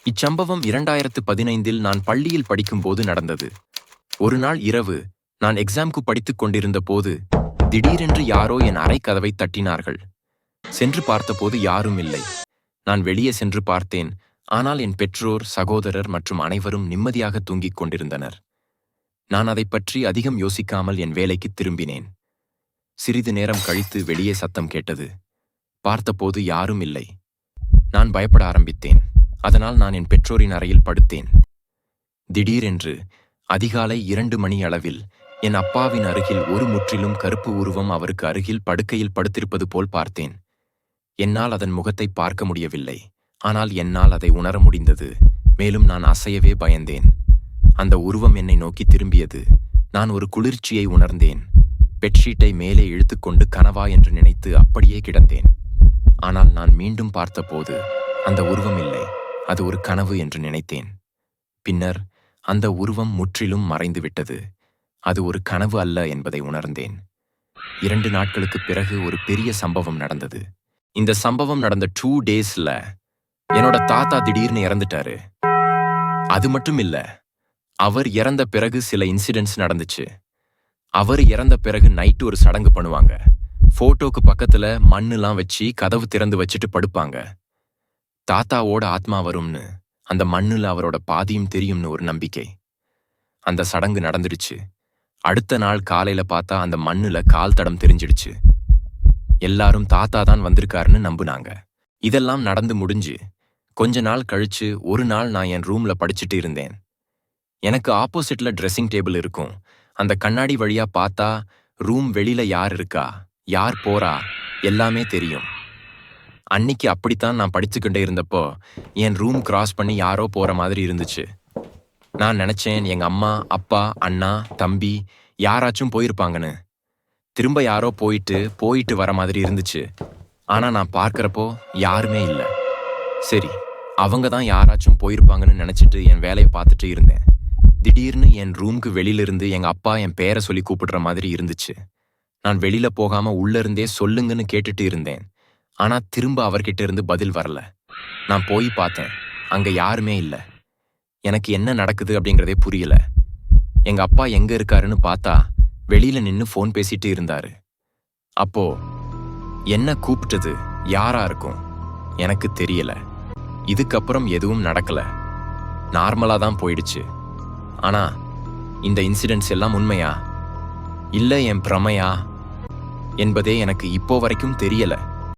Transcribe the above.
இச்சம்பவம் 2015 நான் பள்ளியில் படிக்கும்போது நடந்தது. ஒரு நாள் இரவு நான் எக்ஸாம்க்கு படித்துக் கொண்டிருந்த போது திடீரென்று யாரோ என் அறை கதவை தட்டினார்கள். சென்று பார்த்தபோது யாரும் இல்லை. நான் வெளியே சென்று பார்த்தேன். ஆனால் என் பெற்றோர், சகோதரர் மற்றும் அனைவரும் நிம்மதியாக தூங்கிக் கொண்டிருந்தனர். நான் அதைப் பற்றி அதிகம் யோசிக்காமல் என் வேலைக்கு திரும்பினேன். சிறிது நேரம் கழித்து வெளியே சத்தம் கேட்டது. பார்த்தபோது யாரும் இல்லை. நான் பயப்பட ஆரம்பித்தேன். அதனால் நான் என் பெற்றோரின் அறையில் படுத்தேன். திடீரென்று அதிகாலை 2 மணி அளவில் என் அப்பாவின் அருகில் ஒரு முற்றிலும் கருப்பு உருவம் அவருக்கு அருகில் படுக்கையில் படுத்திருப்பது போல் பார்த்தேன். என்னால் அதன் முகத்தை பார்க்க முடியவில்லை. ஆனால் என்னால் அதை உணர முடிந்தது. மேலும் நான் அசையவே பயந்தேன். அந்த உருவம் என்னை நோக்கி திரும்பியது. நான் ஒரு குளிர்ச்சியை உணர்ந்தேன். பெட்ஷீட்டை மேலே இழுத்துக்கொண்டு கனவா என்று நினைத்து அப்படியே கிடந்தேன். ஆனால் நான் மீண்டும் பார்த்தபோது அந்த உருவம் இல்லை. அது ஒரு கனவு என்று நினைத்தேன். பின்னர் அந்த உருவம் முற்றிலும் மறைந்துவிட்டது. அது ஒரு கனவு அல்ல என்பதை உணர்ந்தேன். 2 நாட்களுக்குப் பிறகு ஒரு பெரிய சம்பவம் நடந்தது. இந்த சம்பவம் நடந்த 2 டேஸ்ல என்னோட தாத்தா திடீர்னு இறந்துட்டாரு. அது மட்டும் இல்ல, அவர் இறந்த பிறகு சில இன்சிடென்ட்ஸ் நடந்துச்சு. அவர் இறந்த பிறகு நைட்டு ஒரு சடங்கு பண்ணுவாங்க. போட்டோக்கு பக்கத்துல மண்ணுலாம் வச்சு கதவு திறந்து வச்சுட்டு படுப்பாங்க. தாத்தாவோட ஆத்மா வரும்னு, அந்த மண்ணுல அவரோட பாதியும் தெரியும்னு ஒரு நம்பிக்கை. அந்த சடங்கு நடந்துடுச்சு. அடுத்த நாள் காலையில பார்த்தா அந்த மண்ணுல கால் தடம் தெரிஞ்சிடுச்சு. எல்லாரும் தாத்தா தான் வந்திருக்காருன்னு நம்புனாங்க. இதெல்லாம் நடந்து முடிஞ்சு கொஞ்ச நாள் கழிச்சு ஒரு நாள் நான் என் ரூம்ல படிச்சுட்டு இருந்தேன். எனக்கு ஆப்போசிட்ல ட்ரெஸ்ஸிங் டேபிள் இருக்கும். அந்த கண்ணாடி வழியா பார்த்தா ரூம் வெளியில யார் இருக்கா, யார் போறா எல்லாமே தெரியும். அன்னிக்கு அப்படித்தான் நான் படிச்சுக்கிட்டே இருந்தப்போ என் ரூம் கிராஸ் பண்ணி யாரோ போற மாதிரி இருந்துச்சு. நான் நினைச்சேன் எங்க அம்மா, அப்பா, அண்ணா, தம்பி யாராச்சும் போயிருப்பாங்கன்னு. திரும்ப யாரோ போயிட்டு வர மாதிரி இருந்துச்சு. ஆனா நான் பார்க்கறப்போ யாருமே இல்லை. சரி, அவங்க தான் யாராச்சும் போயிருப்பாங்கன்னு நினைச்சிட்டு என் வேலையை பார்த்துட்டு இருந்தேன். திடீர்னு என் ரூம்க்கு வெளியிலிருந்து எங்க அப்பா என் பேரை சொல்லி கூப்பிடுற மாதிரி இருந்துச்சு. நான் வெளியில போகாம உள்ள இருந்தே சொல்லுங்கன்னு கேட்டுட்டு இருந்தேன். ஆனா திரும்ப அவர்கிட்ட இருந்து பதில் வரல. நான் போய் பார்த்தேன். அங்க யாருமே இல்லை. எனக்கு என்ன நடக்குது அப்படிங்கிறதே புரியல. எங்க அப்பா எங்க இருக்காருன்னு பார்த்தா வெளியில நின்னு ஃபோன் பேசிட்டு இருந்தாரு. அப்போ என்ன கூப்பிட்டது யாரா இருக்கும் எனக்கு தெரியல. இதுக்கப்புறம் எதுவும் நடக்கல. நார்மலா தான் போயிடுச்சு. ஆனா இந்த இன்சிடென்ட்ஸ் எல்லாம் உண்மையா இல்ல என் பிரமையா என்பதே எனக்கு இப்போ வரைக்கும் தெரியல.